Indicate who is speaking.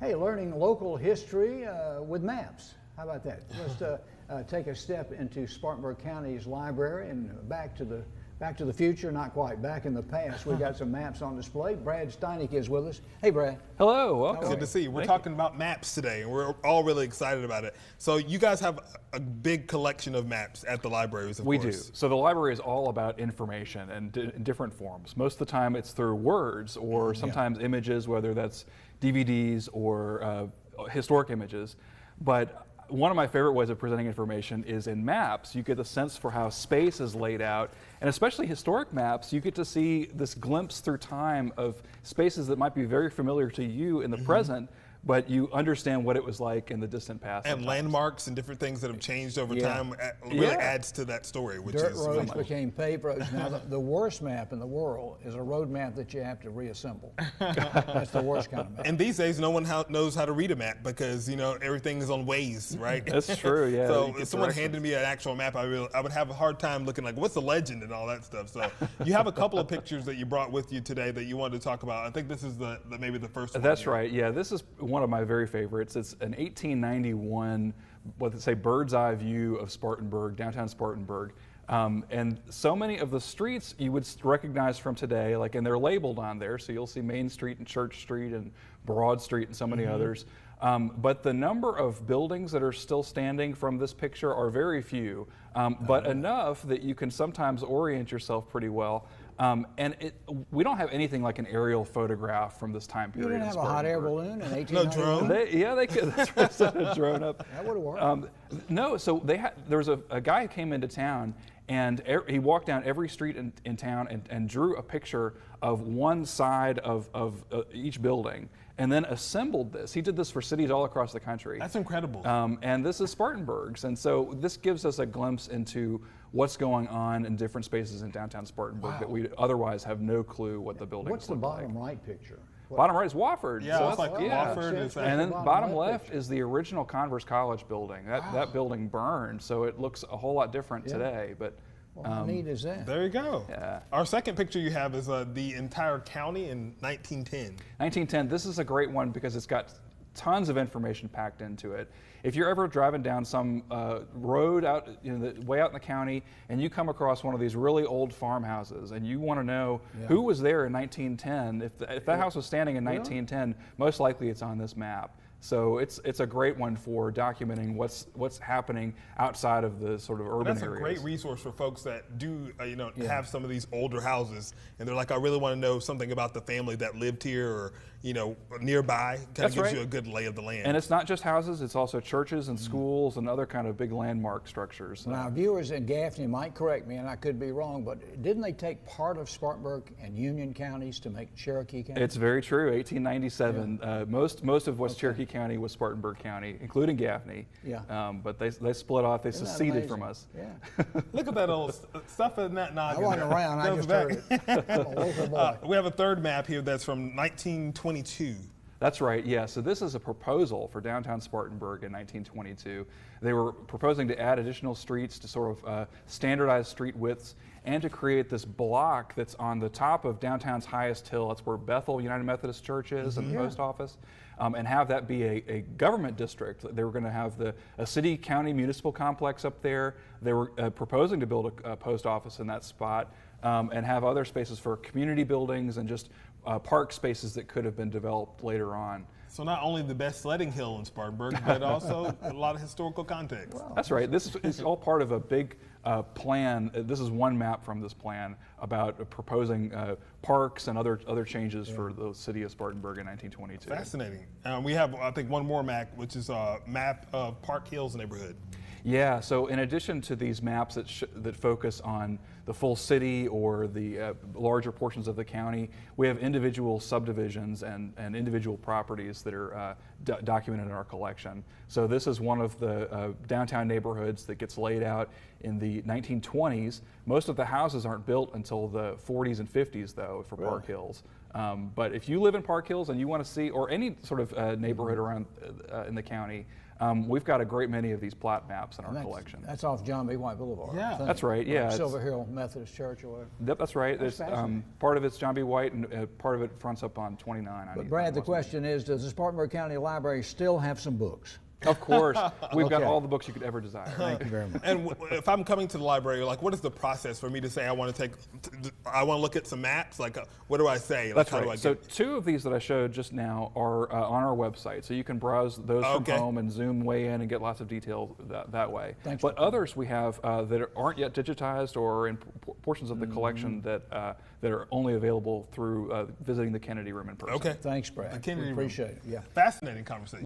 Speaker 1: Hey, learning local history with maps. How about that? Let's take a step into Spartanburg County's library and back to the future, not quite, back in the past. We've got some maps on display. Brad Steinig is with us. Hey, Brad.
Speaker 2: Hello, welcome.
Speaker 3: Good to see you. We're talking about maps today, and we're all really excited about it. So you guys have a big collection of maps at the libraries, of course.
Speaker 2: We do. So the library is all about information and in different forms. Most of the time it's through words or sometimes images, whether that's DVDs or historic images. But one of my favorite ways of presenting information is in maps. You get a sense for how space is laid out, and especially historic maps, you get to see this glimpse through time of spaces that might be very familiar to you in the present, but you understand what it was like in the distant past.
Speaker 3: And
Speaker 2: sometimes.
Speaker 3: Landmarks and different things that have changed over time really adds to that story, which
Speaker 1: Dirt
Speaker 3: is
Speaker 1: roads became paved roads. Now, the worst map in the world is a road map that you have to reassemble. That's the worst kind of map.
Speaker 3: And these days, no one knows how to read a map because, you know, everything is on Waze, right?
Speaker 2: That's true, yeah.
Speaker 3: So if someone handed me an actual map, I would have a hard time looking like, what's the legend and all that stuff. So you have a couple of pictures that you brought with you today that you wanted to talk about. I think this is maybe the first one.
Speaker 2: That's right, yeah. This is one of my very favorites. It's an 1891, what they say, bird's eye view of Spartanburg, downtown Spartanburg. And so many of the streets you would recognize from today, like, and they're labeled on there, so you'll see Main Street and Church Street and Broad Street and so many others. But the number of buildings that are still standing from this picture are very few, but enough that you can sometimes orient yourself pretty well. And we don't have anything like an aerial photograph from this time period.
Speaker 1: You didn't have a hot air balloon in 1891?
Speaker 3: No drone?
Speaker 2: They could. That's right, send a drone up.
Speaker 1: That would have worked.
Speaker 2: No, so there was a guy who came into town, and he walked down every street in town and drew a picture of one side of each building, and then assembled this. He did this for cities all across the country.
Speaker 3: That's incredible.
Speaker 2: And this is Spartanburg's, and so this gives us a glimpse into what's going on in different spaces in downtown Spartanburg that we otherwise have no clue what the buildings
Speaker 1: What's the
Speaker 2: look
Speaker 1: bottom
Speaker 2: like.
Speaker 1: right picture?
Speaker 2: Bottom right is Wofford.
Speaker 3: Yeah,
Speaker 2: so
Speaker 3: it's like Wofford.
Speaker 2: And then bottom left is the original Converse College building. That building burned, so it looks a whole lot different today. But
Speaker 1: how neat is that?
Speaker 3: There you go.
Speaker 2: Yeah.
Speaker 3: Our second picture you have is the entire county in 1910.
Speaker 2: 1910, this is a great one because it's got tons of information packed into it. If you're ever driving down some road out, way out in the county, and you come across one of these really old farmhouses, and you want to know who was there in 1910, if that house was standing in 1910, most likely it's on this map. So it's a great one for documenting what's happening outside of the sort of urban areas.
Speaker 3: That's a great resource for folks that do have some of these older houses, and they're like, I really want to know something about the family that lived here or nearby. Kind of gives you a good lay of the land.
Speaker 2: And it's not just houses; it's also churches and schools and other kind of big landmark structures.
Speaker 1: Now, viewers in Gaffney might correct me, and I could be wrong, but didn't they take part of Spartanburg and Union counties to make Cherokee County?
Speaker 2: It's very true. 1897. Most of West Cherokee County was Spartanburg County, including Gaffney.
Speaker 1: Yeah.
Speaker 2: But they split off. They
Speaker 1: Isn't that
Speaker 2: seceded
Speaker 1: amazing?
Speaker 2: from us.
Speaker 1: Yeah.
Speaker 3: Look at that old stuff in that noggin.
Speaker 1: I wasn't around. I just heard it. I'm a local boy.
Speaker 3: We have a third map here that's from 1922.
Speaker 2: That's right, yeah. So this is a proposal for downtown Spartanburg in 1922. They were proposing to add additional streets to sort of standardize street widths and to create this block that's on the top of downtown's highest hill. That's where Bethel United Methodist Church is and the post office, and have that be a government district. They were going to have a city, county, municipal complex up there. They were proposing to build a post office in that spot and have other spaces for community buildings and just park spaces that could have been developed later on.
Speaker 3: So not only the best sledding hill in Spartanburg, but also a lot of historical context.
Speaker 1: Wow.
Speaker 2: That's right. This is all part of a big plan. This is one map from this plan about proposing parks and other changes for the city of Spartanburg in 1922.
Speaker 3: Fascinating. We have, I think, one more map, which is a map of Park Hills neighborhood.
Speaker 2: Yeah, so in addition to these maps that focus on the full city or the larger portions of the county, we have individual subdivisions and individual properties that are documented in our collection. So this is one of the downtown neighborhoods that gets laid out in the 1920s. Most of the houses aren't built until the 40s and 50s, though, for Park Hills. But if you live in Park Hills and you want to see, or any sort of neighborhood around in the county, we've got a great many of these plat maps in our collection.
Speaker 1: That's off John B. White Boulevard.
Speaker 3: Yeah.
Speaker 2: That's right, yeah.
Speaker 1: Silver Hill Methodist Church or whatever.
Speaker 2: Yep, that's right.
Speaker 1: That's
Speaker 2: Part of it's John B. White, and part of it fronts up on 29.
Speaker 1: But Brad, the question is, does the Spartanburg County Library still have some books?
Speaker 2: Of course. We've got
Speaker 1: Okay.
Speaker 2: all the books you could ever desire.
Speaker 1: Thank you very much.
Speaker 3: And if I'm coming to the library, like, what is the process for me to say I want to look at some maps? Like, what do I say? Like,
Speaker 2: That's
Speaker 3: how do I
Speaker 2: right.
Speaker 3: get
Speaker 2: So 2 of these that I showed just now are on our website, so you can browse those from home and zoom way in and get lots of detail that way.
Speaker 1: Thanks
Speaker 2: But others we have that aren't yet digitized or in portions of the collection that are only available through visiting the Kennedy Room in person.
Speaker 3: Okay.
Speaker 1: Thanks, Brad.
Speaker 3: Kennedy
Speaker 1: We
Speaker 3: Room.
Speaker 1: appreciate it. Yeah.
Speaker 3: Fascinating conversation.